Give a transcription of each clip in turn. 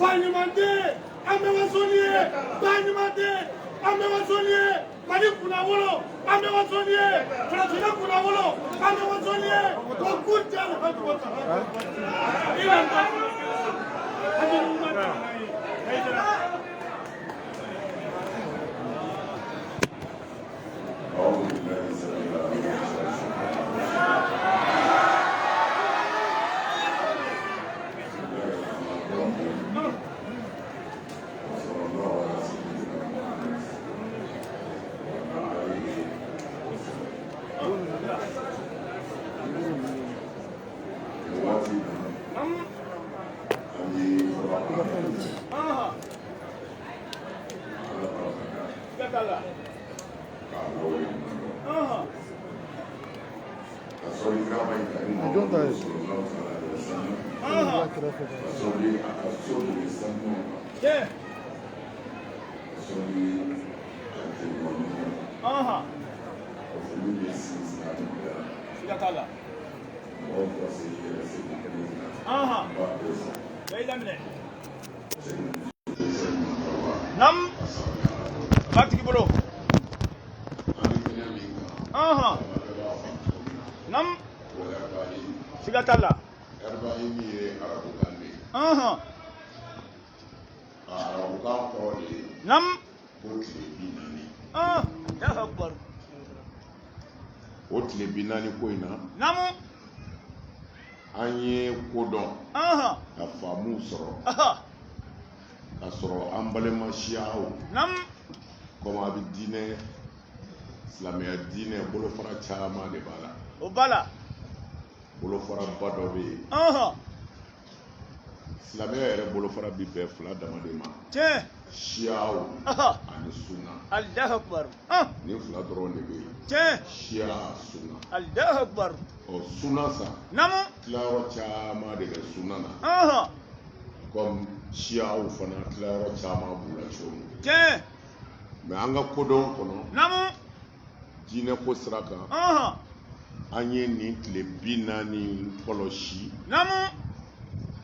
Fanyumande, Amewasoniye, Fanyumande, Amewasoniye, Mali Kunawolo, Amewasoniye, Francina Kunawolo, Amewasoniye, Wakuta, Nam Batiki Bolo. Nam Sigatala. Nam Akbar. Otile binani koina. Nam Anye kodon. Ka famu soro. Ka soro ambalema shiao. Nam Koma bi dine Islamia dine bolo fara chama de bala. Obala. Bolo fara badobe. Islamia ere bolo fara bi be fla damade ma. Tiens. Shiao. Ani sunna. Allah Akbar. Ni fla drone be. Tiens. Shia sunna. Allah Akbar. O sunna sa. Namu. Claro chama de sunna na. Comme Shiao fana claro chama bula chomu. Tiens. Mais anga kodon kono. Namu. Dine ko sraka. Anye ni tile binani koloshi. Namu.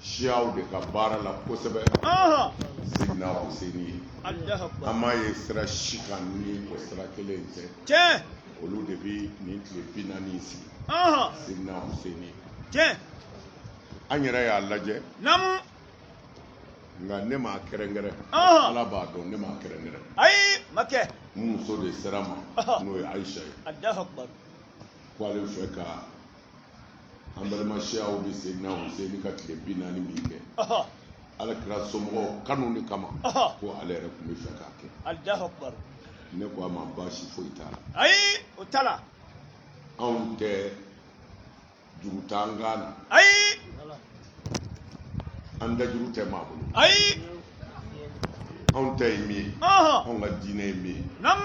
Shiao de ka bara la kosebe. Sidna Husseini. Allah Akbar. Ama ye sra shikan ni ko sra kelente. Tiens. Olu de bi ni tile binani isi. Sidna Husseini. Tiens. Anyere ya laje. Namu. Nga ne ma kerengere. Ala ba don ne ma kerengere. Ay make. Muso de serama. No ye Aisha. Allah Akbar. Ko ale fɛ ka an balimasɛyaw bɛ Seydina Hussein ka tile 40 min kɛ ala kira somɔgɔw kanu de kama ko ale yɛrɛ tun bɛ fɛ k'a kɛ. Allah Akbar. Ne ko a ma baasi foyi t'a la. Ayi o t'a la. Anw tɛ juru t'an kan na. Ayi. An da juru tɛ maa bolo. Ayi. Anw ta ye min ye. Anw ka diinɛ ye min ye. Nam.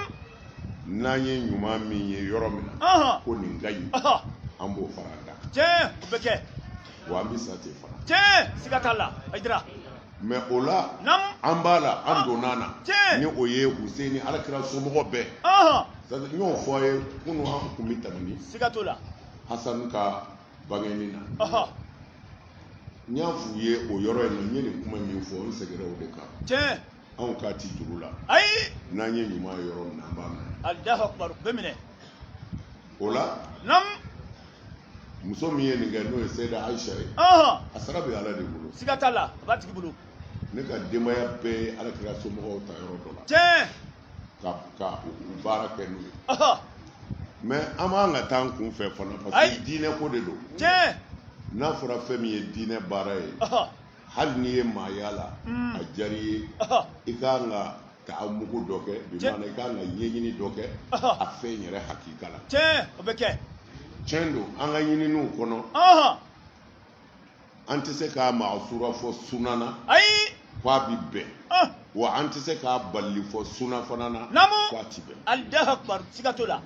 N'an ye ɲuman min ye yɔrɔ min na ko nin ka ɲi an b'o fara an da. Tiɲɛ o bɛ kɛ. Wa an bɛ sa ten fana. Tiɲɛ siga t'a la Aïdara. Mais o la an b'a la an donna na ni o ye Hussein alakira somɔgɔ bɛɛ. C'est-à-dire n y'o fɔ a ye kunun an kun bɛ tɛmɛ siga t'o la. Hasan ka bangeni na. N y'a f'u ye o yɔrɔ in na n ye nin kuma min fɔ n seginna o de kan. Tiɲɛ. Anw k'a ti juru la. Ayi. N'an ye ɲuman ye yɔrɔ min na an b'a minɛ. Allah Akbar bɛ minɛ. O la. Nam. Muso min ye nin kɛ n'o ye Seyida Aisha ye. A sara bɛ Ala de bolo. Siga t'a la a b'a tigi bolo. Ne ka denbaya bɛɛ ye alakira somɔgɔw ta yɔrɔ dɔ la. Tiɲɛ. Ka u baara kɛ n'u ye. Mais an b'an ka taa an kun fɛ fana parce que diinɛ ko de don. Tiɲɛ. N'a fɔra fɛn min ye diinɛ baara ye. Hali n'i ye maaya la a diyara i ye i kan ka taa mugu dɔ kɛ bi maana i kan ka ɲɛɲini dɔ kɛ a fɛn yɛrɛ hakika la. Tiɲɛ o bɛ kɛ. Tiɲɛ don an ka ɲininiw kɔnɔ an tɛ se k'a maasura fɔ sunan na k'a bi bɛn wa an tɛ se k'a bali fɔ sunan fana na k'a ti bɛn. Allah Akbar siga t'o la.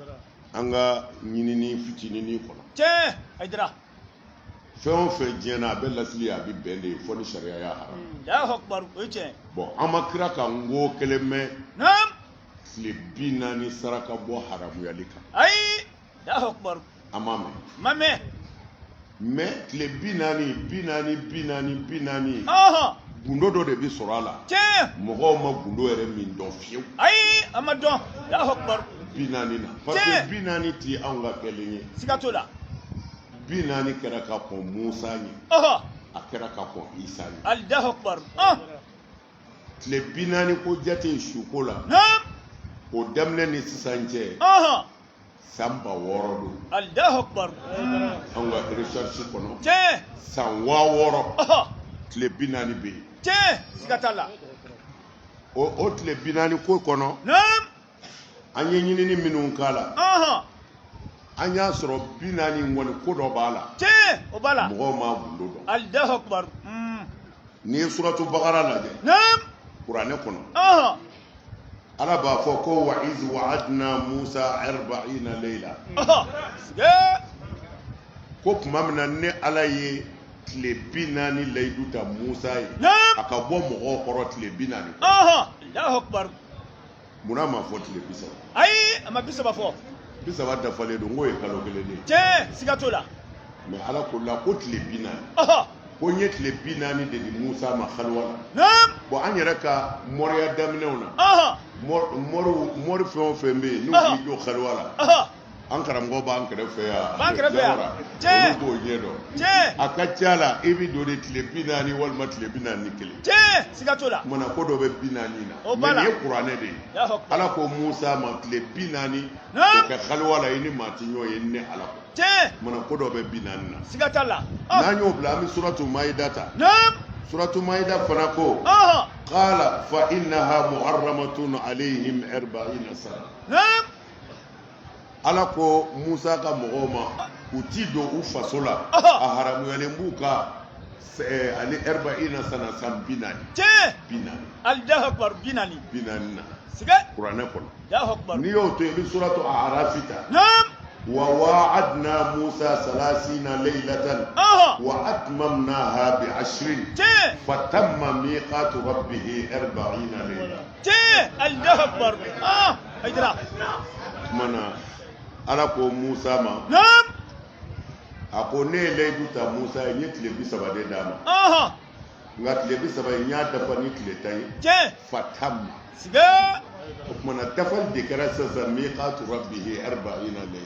An ka ɲinini fitinini kɔnɔ. Tiɲɛ Aïdara. Fɛn o fɛn diɲɛ na a bɛ lasili a bɛ bɛn de fɔ ni sariya y'a haram. Allah Akbar o ye tiɲɛ. Bon an ma kira ka ngo kelen mɛn. Naam. Tile 40 saraka bɔ haramuyali kan. Ayi. Allah Akbar. A ma mɛn. Ma mɛn. Mais tile 40 gundo dɔ de bi sɔrɔ a la mɔgɔw ma gundo yɛrɛ min dɔn fiyewu ayi a ma dɔn Allahu akbar 40 na parce que 40 ti anw ka kɛlen ye siga t'o la 40 kɛra ka kɔn Musa ye ɔhɔ a kɛra ka kɔn Isa ye Allahu akbar tile 40 ko jate suko la o daminɛ ni sisan cɛ san 600 don Allahu akbar anw ka recherche kɔnɔ tiɲɛ san 600 tile 40 bɛ yen tiɲɛ siga t'a la o tile 40 ko kɔnɔ an ye ɲinini minnu k'a la an y'a sɔrɔ 40 kɔni ko dɔ b'a la tiɲɛ o b'a la mɔgɔw m'a gundo dɔn Allahu akbar n'i ye suratu bakara lajɛ kuranɛ kɔnɔ ala b'a fɔ ko wa iz wa'adna Musa 40 layla ko tuma min na ne ala ye tile 40 layidu ta Musa ye a ka bɔ mɔgɔw kɔrɔ tile 40 Allahu akbar munna ma fɔ tile 30 ayi a ma 30 fɔ 30 dafalen don n ko ye kalo kelen de ye tiɲɛ siga t'o la mais ala ko la ko tile 40 ko n ye tile 40 de di Musa ma kaliwa la bon an yɛrɛ ka mɔriya daminɛw na mɔri fɛn o fɛn bɛ yen n'u k'i jɔ kaliwa la an karamɔgɔ b'an kɛrɛfɛ yan olu b'o ɲɛ dɔn a ka ca la i bɛ don de tile 40 walima tile 41 siga t'o la kumana ko dɔ bɛ 40 na mais nin ye kuranɛ de ye ala ko Musa ma tile 40 o kɛ kaliwa la i ni maa ti ɲɔgɔn ye ne ala ko kumana ko dɔ bɛ 40 na siga t'a la n'an y'o bila an bɛ suratu Maida ta suratu Maida fana ko qala fa innaha muharramatun alayhim 40 sana ala ko Musa ka mɔgɔw ma u ti don u faso la a haramuyalen b'u ka ani 40 sana san 40 Allahu akbar 40 na siga kuranɛ kɔnɔ Allahu akbar n'i y'o to yen i bɛ suratu A'raf ta وواعدنا موسى 30 ليلة وأتممناها ب10 فتم ميقات ربه 40 ليلة الله أكبر هيدرا منا ألاكو موسى ما أكو نيلي دوتا موسى يتلي بسبا دي داما نغات لي بسبا ينيا دفني تلي فتم mana dafal de kɛra sisan miqatu rabbihi 40 layla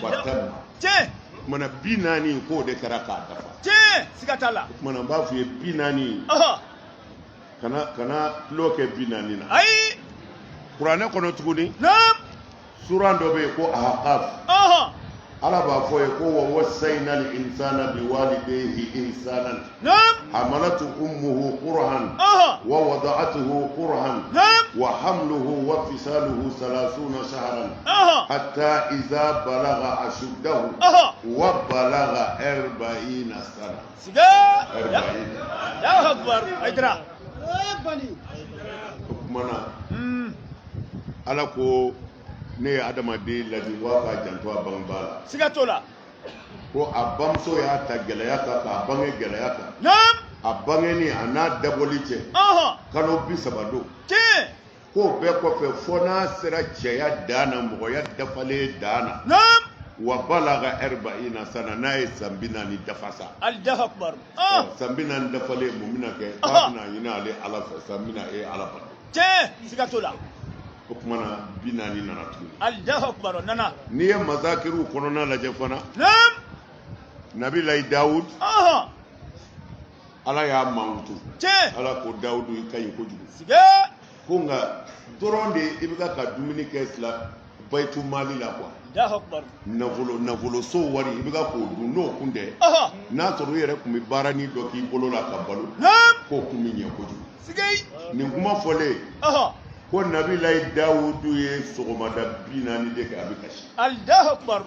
fatam mana 40 ko de kɛra k'a dafa siga t'a la mana b'a fɔ ye 40 kana tulo kɛ 40 na ayi kuranɛ kɔnɔ tuguni sura dɔ bɛ yen ko ahqaf ala b'a fɔ ye ko wa wasayna al insana biwalidayhi ihsanan حملته أمه كرها ووضعته كرها وحمله وفصاله 30 شهرا حتى إذا بلغ أشده وبلغ 40 سنة 40 يا أكبر أجرا منا على كو ne adamaden ladi wa ka janto a bangebaa la siga t'o la ko a bamuso y'a ta gɛlɛya kan k'a bange gɛlɛya kan a bangeni a n'a dabɔli cɛ kalo 30 don k'o bɛɛ kɔfɛ fo n'a sera cɛya dan na mɔgɔya dafalen dan na wa balaga 40 sana n'a ye san 40 dafa sa Allahu akbar san 40 dafalen mun bɛna kɛ k'a bɛna ɲini ale ala fɛ san 40 ala bato siga t'o la o kumana 40 nana tuguni Allahu akbar nana n'i ye masakiru kɔnɔna lajɛ fana Nabilahi Dawud ala y'a mankutu ala ko Dawudu i ka ɲi kojugu ko nka dɔrɔn de i bɛ ka dumuni kɛ bayitu mali la quoi nafoloso wari i bɛ k'o dun n'o kun tɛ n'a sɔrɔ i yɛrɛ tun bɛ baara ni dɔ k'i bolo la ka balo k'o kun bɛ ɲɛ kojugu nin kuma fɔlen ko Nabilahi Dawudu ye sɔgɔmada 40 de kɛ a bɛ kasi Allahu akbar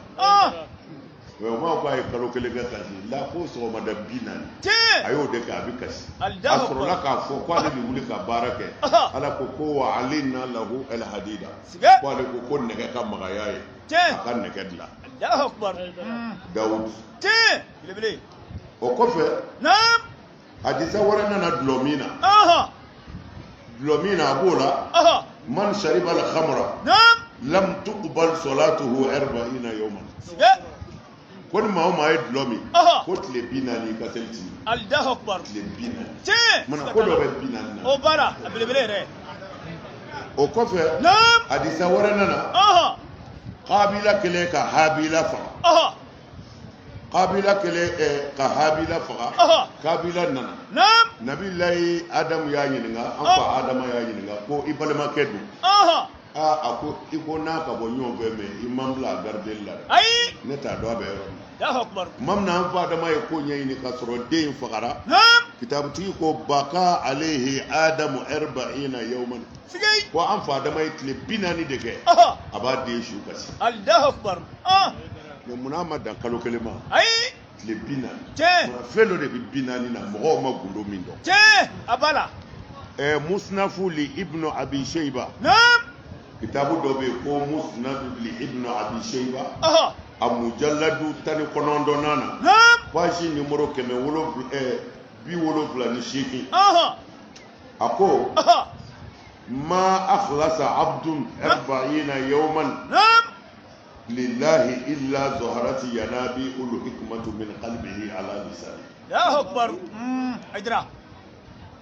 o ma ko a ye kalo kelen kɛ kasi la ko sɔgɔmada 40 a y'o de kɛ a bɛ kasi a sɔrɔla k'a fɔ ko ale de wuli ka baara kɛ ala ko wa alayna lahu al hadida ko ale ko nɛgɛ ka magaya ye a ka nɛgɛ dilan Allahu akbar Dawudu belebele o kɔfɛ hadisa wɛrɛ nana dulɔ min na dulɔ min na a b'o la man shariba al khamra lam tuqbal salatuhu 40 yawman ko ni maa o maa ye dulɔ min ko tile 40 ka seli ti Allahu akbar tile 40 tiɲɛ mana ko dɔ bɛ 40 na o baara a belebele yɛrɛ o kɔfɛ naam hadisa wɛrɛ nana Kabila kelen ka Habila faga Kabila kelen ka Habila faga Kabila nana naam Nabilahi Adamu y'a ɲininka an fa Adama y'a ɲininka ko i balimakɛ don a ko i ko n'a ka bɔ ɲɔgɔn fɛ mais i man bila gardeli la ayi ne t'a dɔn a bɛ yɔrɔ min Allahu akbar tuma min na an fa Adama ye ko ɲɛɲini k'a sɔrɔ den in fagara naam kitabutigi ko baka alehi Adamu 40 yawman sigei ko an fa Adama ye tile 40 de kɛ a b'a den su kasi Allahu akbar mais munna ma dan kalo kelen ma ayi tile 40 tiɲɛ fɛn dɔ de bɛ 40 na mɔgɔw ma gundo min dɔn tiɲɛ a b'a la musnafu li ibnu abi shayba naam kitabu dɔ bɛ yen ko musnafu li ibnu abi shayba a mujalladu 19 na naam page numéro 778 a ko ma akhlasa abdun 40 yawman naam lillahi illa zaharati yanabi ul hikmatu min qalbihi ala lisani Allahu akbar aydra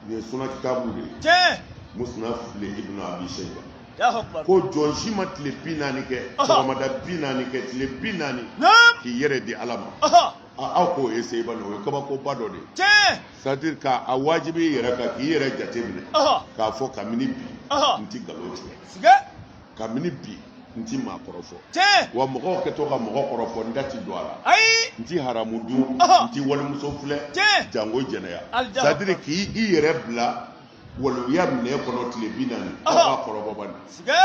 ye suna kitabu de tiɲɛ musnaf li ibnu abi shayba Allahu akbar ko jɔn si ma tile 40 kɛ sɔgɔmada 40 kɛ tile 40 naam k'i yɛrɛ di ala ma aw k'o essayer ba o ye kabakoba dɔ de tiɲɛ c'est à dire k'a wajibi i yɛrɛ kan k'i yɛrɛ jate minɛ k'a fɔ kabini bi n ti nkalon tigɛ sigɛ kabini bi n ti maa kɔrɔ fɔ tiɲɛ wa mɔgɔw kɛtɔ ka mɔgɔ kɔrɔ fɔ n da ti don a la ayi n ti haramu dun n ti walimuso filɛ tiɲɛ jango jɛnɛya c'est à dire k'i yɛrɛ bila waloya minɛ kɔnɔ tile 40 aw b'a kɔrɔbɔ ban sigɛ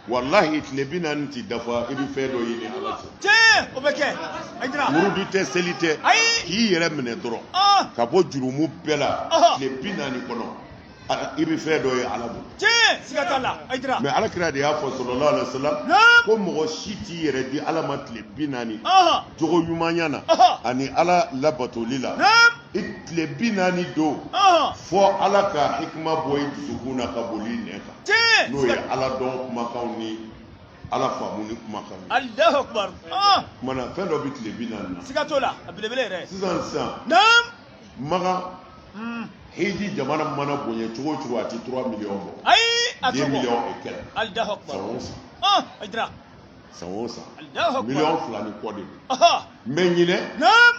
wallahi tile 40 ti dafa i bɛ fɛn dɔ ɲini ala fɛ tiɲɛ o bɛ kɛ aydra wurudu tɛ seli tɛ ayi k'i yɛrɛ minɛ dɔrɔn ka bɔ jurumu bɛɛ la tile 40 kɔnɔ i bɛ fɛn dɔ ye ala bolo tiɲɛ siga t'a la aydra mais alakira de y'a fɔ sallallahu alaihi wasallam naam ko mɔgɔ si t'i yɛrɛ di ala ma tile 40 jogo ɲumanya na ani ala labatoli la naam i tile 40 don fɔ ala ka hikima bɔ i dusukun na ka boli nɛ kan tiɲɛ n'o ye ala dɔn kumakanw ni ala faamu ni kumakanw Allahu akbar mana fɛn dɔ bɛ tile 40 na siga t'o la a belebele yɛrɛ sisan naam maga hiji jamana mana bonya cogo cogo a ti 3 millions bɔ ayi a 10 millions et quelques Allahu akbar san o san aydra san o san Allahu akbar million 2 ni kɔ de don mais ɲinɛ naam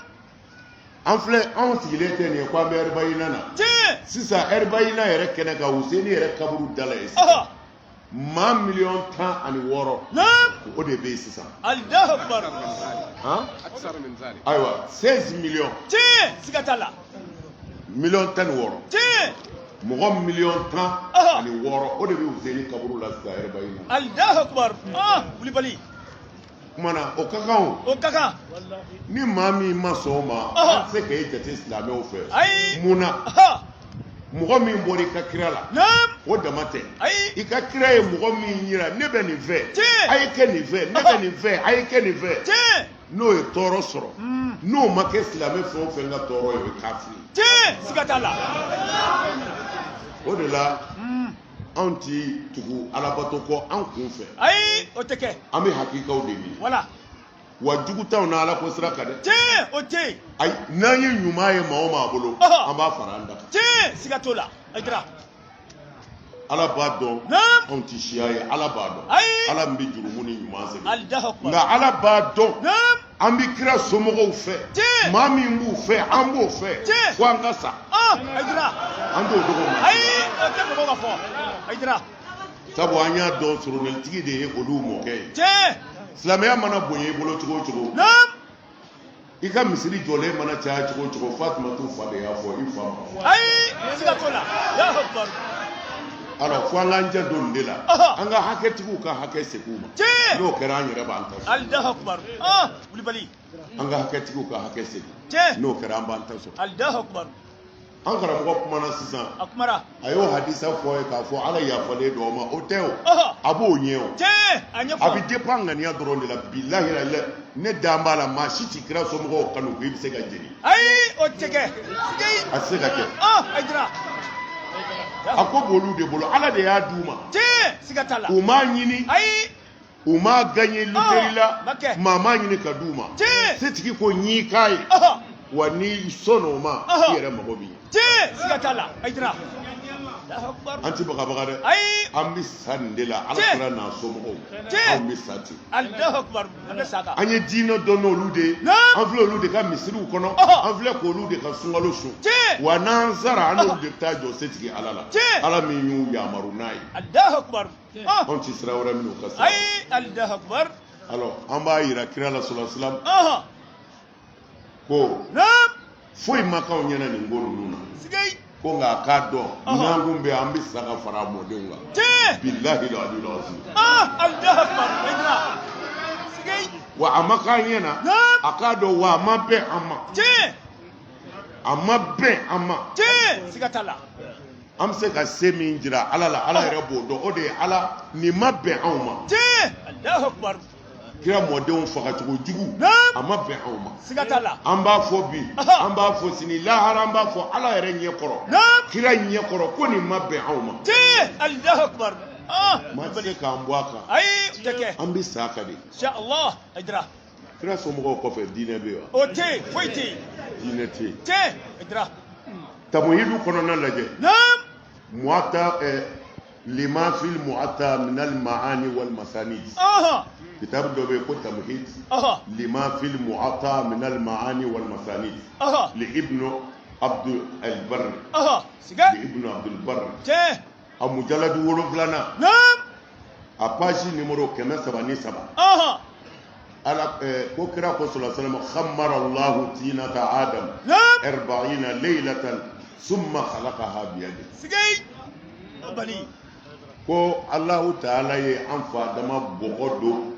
an filɛ anw sigilen tɛ nin ye ko an bɛ ɛribayina na tiɲɛ sisan ɛribayina yɛrɛ kɛnɛ kan Huseni yɛrɛ kaburu dala ye sisan maa 16,000,000 naam o de bɛ yen sisan Allahu akbar ayiwa 16 millions tiɲɛ siga t'a la 16,000,000 tiɲɛ mɔgɔ 16,000,000 o de bɛ Huseni kaburu la sisan ɛribayina Allahu akbar Kulibali kumana o ka kan o ka kan ni maa min ma sɔn o ma an tɛ se k'e jate silamɛw fɛ ayi munna mɔgɔ min bɔra i ka kira la naam o dama tɛ ayi i ka kira ye mɔgɔ min yira ne bɛ nin fɛ tiɲɛ a ye kɛ nin fɛ ne bɛ nin fɛ a ye kɛ nin fɛ tiɲɛ n'o ye tɔɔrɔ sɔrɔ n'o ma kɛ silamɛ fɛn o fɛn ka tɔɔrɔ ye o ye kafiri tiɲɛ siga t'a la o de la anw ti tugu alabato kɔ an kun fɛ ayi o tɛ kɛ an bɛ hakikaw de ɲini wala wa jugu t'anw na ala ko sira kan dɛ tiɲɛ o tɛ yen ayi n'an ye ɲuman ye maa o maa bolo an b'a fara an da kan tiɲɛ siga t'o la aydra ala b'a dɔn naam anw ti siya ye ala b'a dɔn ayi ala min bɛ jurumu ni ɲuman segin Allahu akbar nka ala b'a dɔn naam an bɛ kira somɔgɔw fɛ tiɲɛ maa min b'u fɛ an b'o fɛ tiɲɛ fo an ka sa aydra an t'o dogo ma ayi o tɛ mɔgɔw ka fɔ aydra sabu an y'a dɔn sɔrɔnɛtigi de ye olu mɔkɛ ye tiɲɛ silamɛya mana bonya i bolo cogo o cogo naam i ka misiri jɔlen mana caya cogo o cogo Fatumata fa de y'a fɔ i fa ma fɔ ayi siga t'o la Allahu akbar alors fo an k'an jɛ don nin de la an ka hakɛtigiw ka hakɛ segin u ma tiɲɛ n'o kɛra an yɛrɛ b'an ta sɔrɔ Allahu akbar Kulibali an ka hakɛtigiw ka hakɛ segin tiɲɛ n'o kɛra an b'an ta sɔrɔ Allahu akbar an karamɔgɔ kumana sisan a kumara a y'o hadisa fɔ ye k'a fɔ ala yafalen don o ma o tɛ o a b'o ɲɛ o tiɲɛ a a ɲɛfɔ bɛ dépend ŋaniya dɔrɔn de la bilahi la ne dan b'a la maa si ti kira somɔgɔw kanu ko i bɛ se ka jeni ayi o tɛ kɛ a tɛ se ka kɛ aydra a ko b'olu de bolo ala de y'a d'u ma tiɲɛ siga t'a la u m'a ɲini ayi u ma gagné loterie la Makɛ. mama ɲini ka d'u ma Tiɲɛ. setigi ko ɲi k'a ye Ɔhɔ. wa ni sɔnn'o ma Ɔhɔ. i yɛrɛ mago b'i ɲɛ Tiɲɛ. Siga t'a la. Ayidara. Allahu akbar. an ti bagabaga dɛ Ayi. an bɛ sa nin de la ala Tiɲɛ. kira n'a somɔgɔw Tiɲɛ. anw bɛ sa ten Allahu akbar. An bɛ sa kan. an ye diinɛ dɔn n'olu de ye Naam. an filɛ olu de ka misiriw kɔnɔ Ɔhɔ. an filɛ k'olu de ka sunkalo sun Tiɲɛ. wa n'an sara an n'olu de bɛ taa jɔ setigi ala la Tiɲɛ. ala min y'u yamaru n'a ye Allahu akbar. anw ti sira wɛrɛ minɛ u ka sira Ayi. Allahu akbar. alors an b'a yira kira la sɔlɔ silam Ɔhɔ. ko Naam. foyi ma k'anw ɲɛna nin ko ninnu na Sigei. ko nka a k'a dɔn Ɔhɔ. n'an kun bɛ an bɛ sa ka fara a mɔdenw kan Tiɲɛ. bilahi la aliyu la asi Allahu akbar. Ayidara. Sigei. wa a ma k'an ɲɛna Naam. a k'a dɔn wa a ma bɛn an ma Tiɲɛ. a ma bɛn an ma Tiɲɛ. Siga t'a la. an bɛ se ka se min jira ala la ala yɛrɛ b'o dɔn o de ye ala nin ma bɛn anw ma Tiɲɛ. Allahu akbar. kira mɔdenw fagacogo jugu Naam. a ma bɛn anw ma Siga t'a la. an b'a fɔ bi Ɔhɔ. an b'a fɔ sini lahara an b'a fɔ ala yɛrɛ ɲɛ kɔrɔ Naam. kira ɲɛ kɔrɔ ko nin ma bɛn anw ma Tiɲɛ. Allahu akbar. maa tɛ se k'an bɔ a kan Ayi. O tɛ kɛ. an bɛ sa ka de Insha Allah. Ayidara. kira somɔgɔw kɔfɛ diinɛ bɛ yen wa O tɛ yen. Foyi tɛ yen. diinɛ tɛ yen Tiɲɛ. Ayidara. tamuhidu kɔnɔna lajɛ Naam. muata lima fil muata minal maani wal masanid Ɔhɔ. kitabu dɔ bɛ yen ko tamuhid Ɔhɔ. lima fil muata minal maani wal masanid Ɔhɔ. li ibnu abdul albar Ɔhɔ. Siga. li ibnu abdul bar Tiɲɛ. a mujaladu wolonfilanan Naam. a page numéro 137 Ɔhɔ. ala ko kira ko sallallahu alaihi wasallam khammara allah tinata adam Naam. 40 laylatan summa khalaqaha bi yadihi Sigei. Bali. ko allahu taala ye an fa dama bɔgɔ don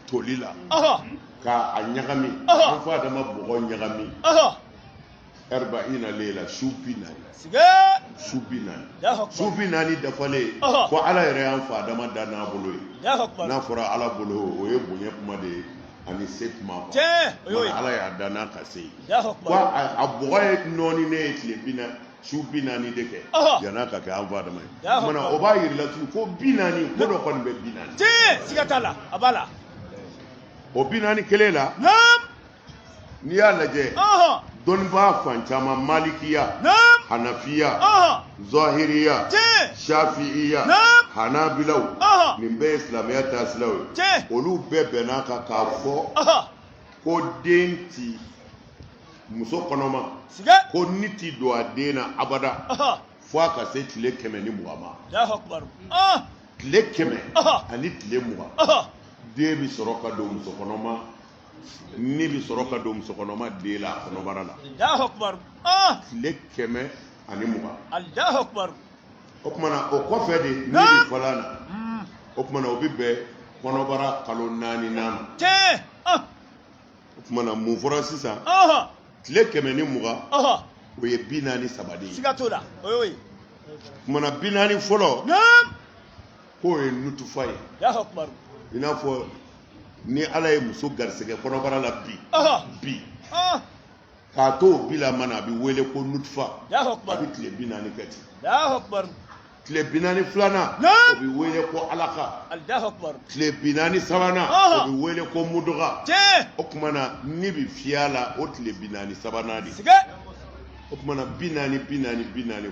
toli la Ɔhɔ. ka a ɲagami Ɔhɔ. an fa dama bɔgɔ ɲagami Ɔhɔ. 40 layla su bi naani Sigei. su bi naani Allahu akbar. su bi naani dafalen Ɔhɔ. ko ala yɛrɛ y'an fa dama da n'a bolo ye Allahu akbar. n'a fɔra ala bolo o ye bonya kuma de ye ani se kuma kuwa Tiɲɛ. O y'o ye. ala y'a da n'a ka se ye Allahu ko akbar. a bɔgɔ ye nɔɔni ne ye tile bi naani su bi naani de kɛ Ɔhɔ. yan'a ka kɛ an fa dama ye Allahu kumana akbar. o b'a yir'i la tugun ko bi naani ko dɔ kɔni bɛ bi naani Tiɲɛ. Siga t'a la. A b'a la. o bi naani kelen la Naam. n'i y'a lajɛ Ɔhɔ. dɔnnibaa fan caman malikiya Naam. hanafiya Ɔhɔ. zahiriya Tiɲɛ. shafi'iya Naam. hanabilaw Ɔhɔ. nin bɛɛ ye silamɛya taasilaw ye Tiɲɛ. olu bɛɛ bɛn'a kan k'a fɔ Ɔhɔ. ko den ti muso kɔnɔma Siga. ko ni ti don a den na abada Ɔhɔ. fo a ka se tile 100 ni 20 ma Allahu akbar. Ɔhɔ. tile 100 Ɔhɔ. ani tile 20 Ɔhɔ. den bi sɔrɔ ka don muso kɔnɔma ni bi sɔrɔ ka don muso kɔnɔma den la kɔnɔbara la Allahu akbar. Ɔhɔ. tile 100 ani 20 Allahu akbar. o kumana o kɔfɛ de ni Naam. bi fɔla na o kumana o bi bɛn kɔnɔbara kalo 4 ma Tiɲɛ. o kumana mun fɔra sisan Ɔhɔ. tile 100 ni 20 Ɔhɔ. o ye 43 de ye Siga t'o la. O y'o ye. kumana 40 fɔlɔ Naam. k'o ye nutufa ye Allahu akbar. i n'a fɔ ni ala ye muso garisɛgɛ kɔnɔbara la bi Ɔhɔ. bi Ɔhɔ. k'a to o bi la mana a bɛ wele ko nutufa Allahu a akbar. bɛ tile 40 kɛ ten Allahu akbar. tile 40 filanan Naam. o bɛ wele ko alaka Allahu akbar. tile 40 sabanan Ɔhɔ. o bɛ wele ko muduga Tiɲɛ. o kumana ni bi fiyɛ la o tile 40 sabanan de Siga. o kumana 40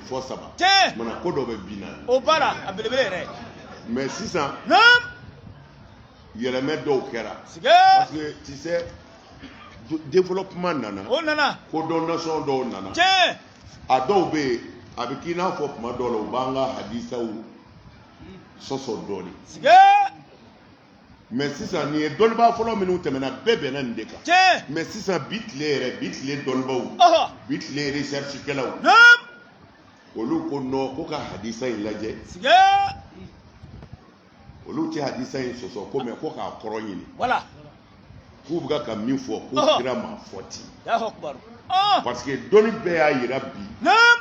fɔ 3 Tiɲɛ. kumana ko dɔ bɛ 40 O b'a la. A belebele yɛrɛ. mais sisan Naam. yɛlɛmɛ dɔw kɛra Siga. parce que tu sais développement nana O nana. condamnation dɔw nana Tiɲɛ. a dɔw bɛ yen a bɛ k'i n'a fɔ tuma dɔw la u b'an ka hadisaw sɔsɔ dɔɔnin Siga. mais sisan nin ye dɔnnibaa fɔlɔ minnu tɛmɛna bɛɛ bɛnna nin de kan Tiɲɛ. mais sisan bi tile yɛrɛ bi tile dɔnnibaaw Ɔhɔ. bi tile recherchekɛlaw Naam. olu ko non ko ka hadisa in lajɛ Siga. olu tɛ hadisa in sɔsɔ ko mais ko k'a kɔrɔ ɲini Voilà. k'u bɛ ka min fɔ ko Ɔhɔ. kira ma fɔ ten Allahu akbar. Ɔhɔ. parce que dɔnni bɛɛ y'a yira bi Naam.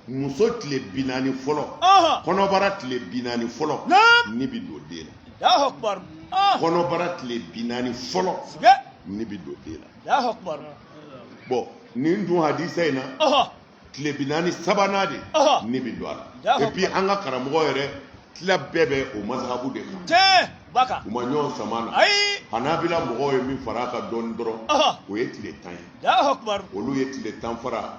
muso tile 40 fɔlɔ Ɔhɔ. kɔnɔbara tile 40 fɔlɔ Naam. ni bi don den na Allahu akbar. Ɔhɔ. kɔnɔbara tile 40 fɔlɔ Siga. ni bi don den na Allahu akbar. bon nin dun hadisa in na Ɔhɔ. tile 40 sabanan de Ɔhɔ. ni bi don a la Allahu et puis an ka karamɔgɔ yɛrɛ tila bɛɛ bɛ o mazhabu de kan Tiɲɛ. baka u ma ɲɔgɔn sama na ayi Hanabila mɔgɔw ye min fara a kan dɔɔni dɔrɔn o ye tile 10 ye Allahu akbar olu ye tile 10 fara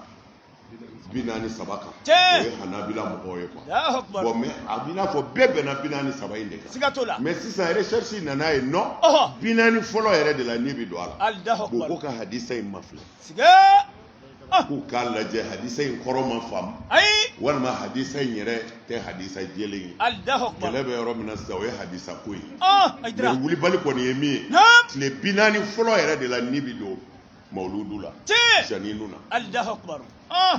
43 kan Tiɲɛ. o ye Hanabila mɔgɔw ye quoi Allahu akbar bon mais a b'i n'a fɔ bɛɛ bɛnna 43 in de kan siga t'o la mais sisan recherche nana ye non Ɔhɔ. 40 fɔlɔ yɛrɛ de la ni bi don a la Allahu bon akbar ko ka hadisa in mafilɛ siga k'u k'a lajɛ hadisa in kɔrɔ ma faamu ayi walima hadisa in yɛrɛ tɛ hadisa jɛlen ye Allahu akbar kɛlɛ bɛ yɔrɔ min na sisan o ye hadisa ko ye aidra mais wulibali kɔni ye min ye naam tile 40 fɔlɔ yɛrɛ de la ni bi don mawuludu la Tiɲɛ. janinu na Allahu akbar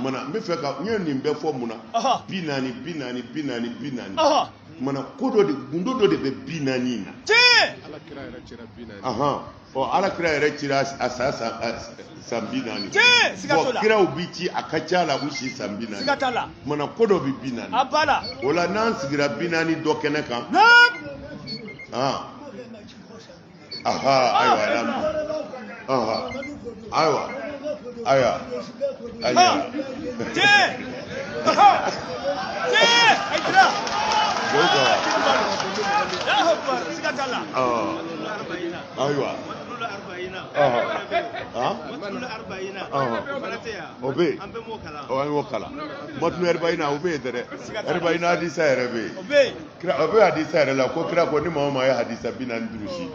mana n bɛ fɛ ka n ye nin bɛɛ fɔ mun na Ɔhɔ. 40 Ɔhɔ. mana ko dɔ de gundo dɔ de bɛ 40 in na Tiɲɛ. ɔ alakira yɛrɛ cira a san 40 Tiɲɛ. Siga t'o bon la kiraw bi ci a ka ca la u si san 40 siga t'a la mana ko dɔ bɛ 40 a bala o la n'an sigira 40 dɔ kɛnɛ kan naam ayiwa ayiwa ayiwa Tiɲɛ. Tiɲɛ. Aidra. Allahu akbar siga t'a la ayiwa o bɛ yen an y'o kalan matunu ɛribayina o bɛ yen dɛ ɛribayina hadisa yɛrɛ bɛ yen o bɛ yen o bɛ hadisa yɛrɛ la ko kira ko ni maa o maa ye hadisa 45 si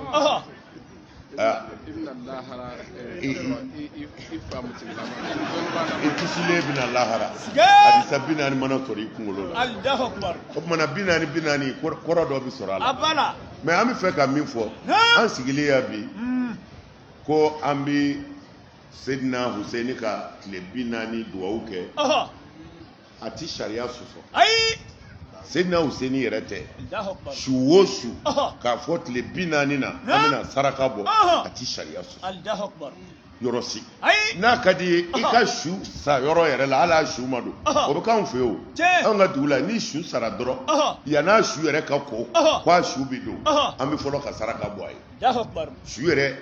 i kisilen bɛna lahara hadisa 40 mana sɔrɔ i kunkolo la Allahu akbar o tumana 40 kɔrɔ dɔ bɛ sɔrɔ a a la bala mais an bɛ fɛ ka min fɔ an sigilen yan bi ko an bɛ Seydina Hussein ka tile 40 dugawu kɛ a ti sariya sɔsɔ ayi Seydina Hussein yɛrɛ tɛ Allahu akbar su o su k'a fɔ tile 40 na an bɛna saraka bɔ a ti sariya sɔsɔ Allahu akbar yɔrɔ si ayi n'a ka di ye i ka su sa yɔrɔ yɛrɛ la hali a su ma don o bɛ k'anw fɛ yen o Tiɲɛ. anw ka dugu la ni su sara dɔrɔn yan'a su yɛrɛ ka ko k'a su bɛ don an bɛ fɔlɔ ka saraka bɔ a ye Allahu akbar su yɛrɛ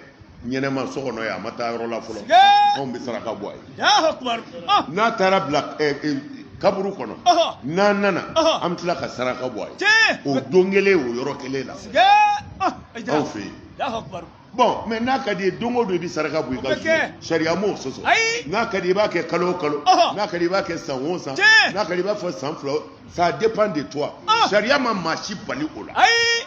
ɲɛnɛma so kɔnɔ ye a ma taa yɔrɔ la fɔlɔ anw bɛ saraka bɔ a ye Allahu akbar n'a taara bila kaburu kɔnɔ n'an nana an bɛ tila ka saraka bɔ a ye Tiɲɛ. o don kelen o yɔrɔ kelen la siga Aidra. anw fɛ yen Allahu akbar bon mais n'a ka di ye don o don i bɛ saraka bɔ i ka O bɛ kɛ. su sariya m'o sɔsɔ Ayi. n'a ka di i b'a kɛ kalo o kalo n'a ka di i b'a kɛ san o san Tiɲɛ. n'a ka di i b'a fɔ san 2 ça dépend de toi sariya ma maa si bali o la ayi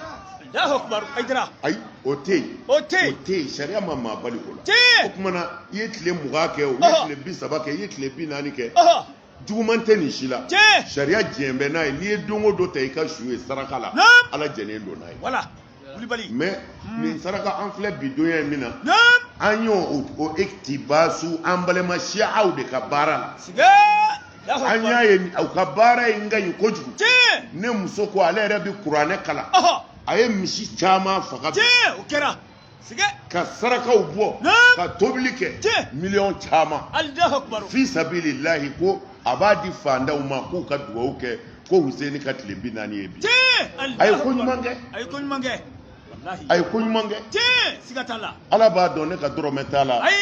Allahu akbar Aidra ayi o tɛ yen o tɛ yen. o tɛ yen sariya ma maa bali o la Tiɲɛ. o tumana i ye tile 20 kɛ o i ye tile 30 kɛ i ye tile 40 kɛ juguman tɛ nin si la Tiɲɛ. sariya jɛn bɛ n'a ye n'i ye don o don ta i ka su ye saraka la Naam. ala jɛnnen don n'a ye wala Wulibali mais nin saraka an filɛ bi donya min na naam an y'o o iktibasu an balima siyaw de ka baara la siga Allahu an akbar y'a ye u ka baara in ka ɲi kojugu Tiɲɛ. ne muso ko ale yɛrɛ bɛ kuranɛ kalan a ye misi caman faga Tiɲɛ o kɛra siga ka sarakaw bɔ Naam. ka tobili kɛ Tiɲɛ. miliyɔn caman Allahu akbar fi sabilillahi ko a b'a di fandaw ma k'u ka dugawu kɛ ko Hussein ka tile 40 ye bi Tiɲɛ. a ye ko ɲuman kɛ a ye ko ɲuman kɛ wallahi a ye ko ɲuman kɛ Tiɲɛ siga t'a la ala b'a dɔn ne ka dɔrɔmɛ t'a la ayi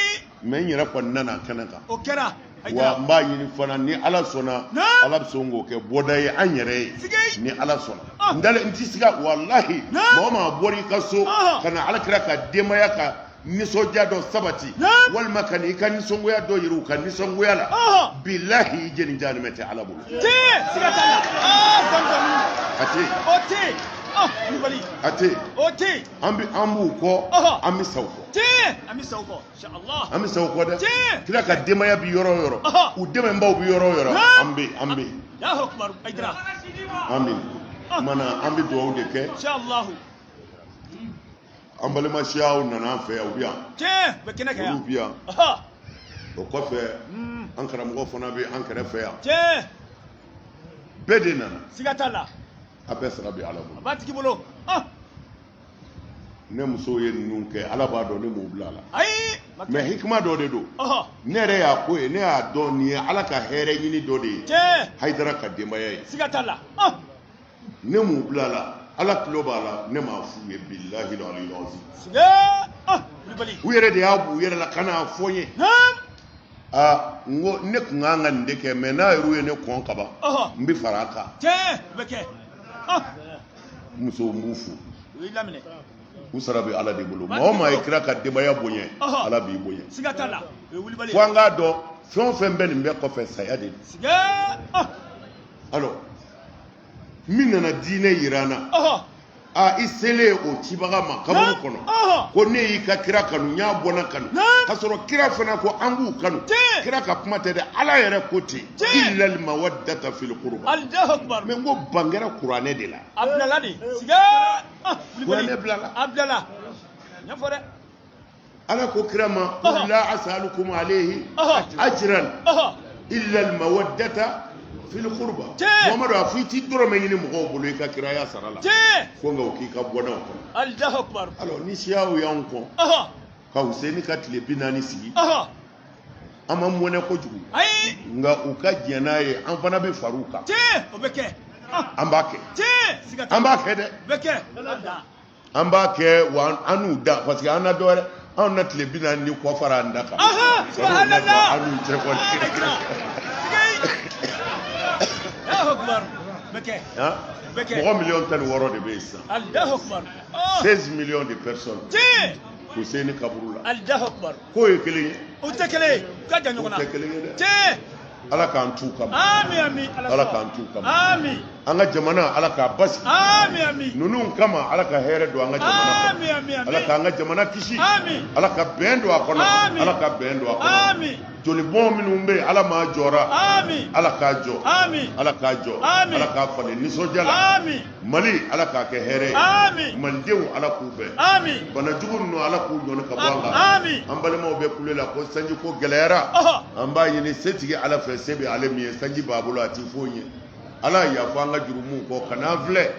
mais n yɛrɛ kɔni nana kɛnɛ kan o kɛra wa Aidra n b'a ɲini fana ni ala sɔnna Naam. ala bɛ sɔn k'o kɛ bɔda ye an yɛrɛ ye Sigi. ni ala sɔnna n dalen n tɛ siga walahi Naam. mɔgɔ maa bɔra i ka so ka na alakira ka denbaya ka nisɔndiya dɔ sabati Naam. walima ka na i ka nisɔngoya dɔ yira u ka nisɔngoya la bilahi i jɛni jahanɛmɛ tɛ ala bolo Tiɲɛ siga t'a la Zamzam a tɛ yen o tɛ yen Wulibali a tɛ yen o tɛ yen an b'u kɔ an bɛ sa u kɔ Tiɲɛ an bɛ sa o kɔ inshallah an bɛ sa u kɔ dɛ Tiɲɛ. kira ka denbaya bi yɔrɔ o yɔrɔ u dɛmɛbaw bi yɔrɔ o yɔrɔ Naam. an bɛ yen Allahu akbar Aidra an bɛ yen mana an bɛ dugawu de kɛ inshallah an balima siyaw nana an fɛ yan u bɛ yan Tiɲɛ bɛ kɛnɛ kɛ olu yan bɛ yan o kɔfɛ an karamɔgɔ fana bɛ an kɛrɛfɛ yan Tiɲɛ bɛɛ de nana siga t'a la a bɛɛ sara bɛ ala a bolo b'a tigi bolo ne musow ye ninnu kɛ ala b'a dɔn ne m'u bila a la ayi mais hikima dɔ de don ne yɛrɛ y'a ko ye ne y'a dɔn nin ye ala ka hɛrɛ ɲini dɔ de ye Tiɲɛ hayidara ka denbaya ye siga t'a la ne m'u bila a la ala tulo b'a la ne m'a f'u ye bilahi aliyil azim siga Wulibali u yɛrɛ de y'a b'u yɛrɛ la ka n'a fɔ n ye n ko ne tun kan ka nin de kɛ mais n'a yɛrɛ ye ne kɔn kaban n bɛ fara a kan Tiɲɛ bɛ kɛ musow b'u fo Oui, lamine. u sara bɛ ala de bolo maa o maa ye kira ka denbaya bonya ala b'i bonya Siga t'a la. O ye wulibali ye. fo an k'a dɔn fɛn o fɛn bɛ nin bɛɛ kɔfɛ saya de don Siga. alors min nana diinɛ yira an na i selen o cibaga ma kaburu kɔnɔ ko ne y'i ka kira kanu n y'a bɔnna kanu k'a sɔrɔ kira fana ko an k'u kanu kira ka kuma tɛ dɛ ala yɛrɛ ko ten illal mawaddata fil qurba Allahu akbar. mais n ko ban kɛra kuranɛ de la Abdallah de. Siga. Wulibali. kuranɛ bilala Abdallah. Ɲɛfɔ dɛ. ala ko kira ma qul la as'alukum alayhi ajran illa al mawaddata fil qurba Muhammadu a fɔ i ti dɔrɔmɛ ɲini mɔgɔw bolo i ka kiraya sara la fo nka o k'i ka bɔnnaw kɔnɔ Allahu akbar. alors ni siyaw y'anw kɔn ka Useni ka tile 40 sigi an ma mɔnɛ kojugu Ayi. nka u ka diɲɛ n'a ye an fana bɛ far'u kan O bɛ kɛ. an b'a kɛ Siga t'a la. an b'a kɛ dɛ O bɛ kɛ. Abda. an b'a kɛ wa an n'u da parce que an na dɔwɛrɛ anw na tile 40 ni kɔ fara an da kan Subhanallah. an n'u cɛ kɔni Allahu akbar. O bɛ kɛ. mɔgɔ miliyɔn 16 de bɛ yen sisan Allahu akbar. 16 millions de personnes Useni kaburu la Allahu akbar. k'o ye kelen ye O tɛ kelen ye. U ka jan ɲɔgɔn o na. tɛ kelen ye dɛ ala k'an t'u kama Amin amin. ala k'an t'u kama Amin. an ka jamana ala k'a basigi Amin amin. ninnu kama ala ka hɛrɛ don an ka jamana kɔnɔ Amin amin ala amin. k'an ka jamana kisi Amin. ala ka bɛn don a kɔnɔ Amin. ala ka bɛn don a kɔnɔ Amin. jolibɔn minnu bɛ yen ala m'a jɔra Amin. ala k'a jɔ Amin. ala k'a jɔ Amin. ala k'a falen nisɔndiya la Amin. mali ala k'a kɛ hɛrɛ ye Amin. malidenw ala k'u bɛn Amin. bana jugu ninnu ala k'u ɲɔni ka bɔ an kan Amin. an balimaw bɛ kule la ko sanji ko gɛlɛyara an b'a ɲini setigi ala fɛ se bɛ ale min ye sanji b'a bolo a ti foyi ye ala yafa an ka jurumu kɔ kan'an filɛ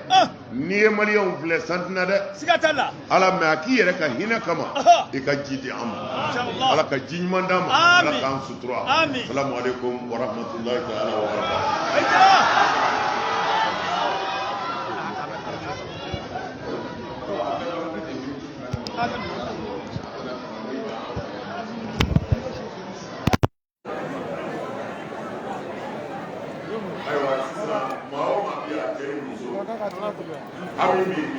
n'i ye maliyɛnw filɛ santina dɛ Siga t'a la. ala mɛ a k'i yɛrɛ ka hinɛ kama i ka ji di an ma Inshallah. ala ka ji ɲuman d'an ma Amin. ala k'an sutura Amin. salamu alaikum wa rahmatullahi ta'ala wa barakatuh Aïcha. ayiwa sisan maa o maa bɛ a kɛ muso hami min